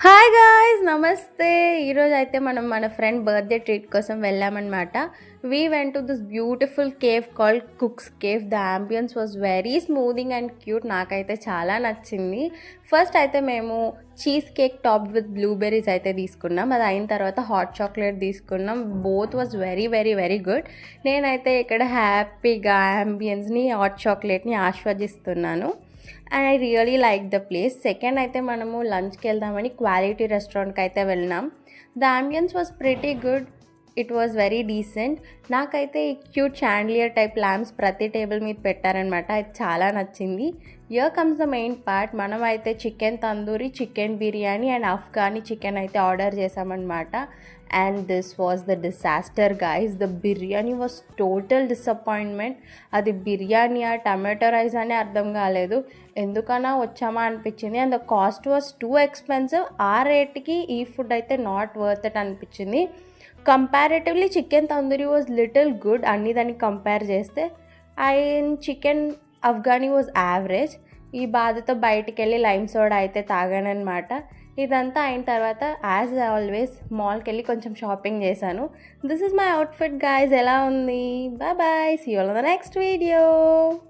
Hi guys నమస్తే. ఈరోజు అయితే మనం మన ఫ్రెండ్ బర్త్డే ట్రీట్ కోసం వెళ్ళామన్నమాట. We went to this beautiful cave called Cooks cave. The ambience was very smoothing and cute. నాకైతే చాలా నచ్చింది. ఫస్ట్ అయితే మేము cheesecake topped with blueberries అయితే తీసుకున్నాం. అది అయిన తర్వాత హాట్ చాక్లెట్ తీసుకున్నాం. Both was very very very good. నేనైతే ఇక్కడ హ్యాపీగా అంబియన్స్ని హాట్ చాక్లెట్ని ఆస్వాదిస్తున్నాను. And I really like the place. Second అయితే మనము లంచ్కి వెళ్దామని క్వాలిటీ రెస్టారెంట్కి అయితే వెళ్ళినాం. The ambience was pretty good. It was very decent. నాకైతే ఈ క్యూట్ చాండ్లియర్ టైప్ ల్యాంప్స్ ప్రతి టేబుల్ మీద పెట్టారనమాట. అది చాలా నచ్చింది. Here comes the main part. మనం అయితే chicken tandoori, chicken biryani and Afghani chicken అయితే ఆర్డర్ చేసామన్నమాట. And this was the disaster guys. The biryani was total disappointment. అది బిర్యానీయా టమాటో రైస్ అని అర్థం కాలేదు. ఎందుకన్నా వచ్చామా అనిపించింది. And the cost was too expensive. ఆ రేట్కి ఈ ఫుడ్ అయితే నాట్ వర్త్ ఇట్ అనిపించింది. Comparatively chicken tandoori was little good అన్ని దానికి కంపేర్ చేస్తే. And chicken Afghani was average. ఈ బాధతో బయటికి వెళ్ళి లైమ్ సోడా అయితే తాగానమాట. ఇదంతా అయిన తర్వాత యాజ్ ఆల్వేస్ మాల్కి వెళ్ళి కొంచెం షాపింగ్ చేశాను. This is my outfit guys. ఎలా ఉంది? Bye bye. See you all in the next video.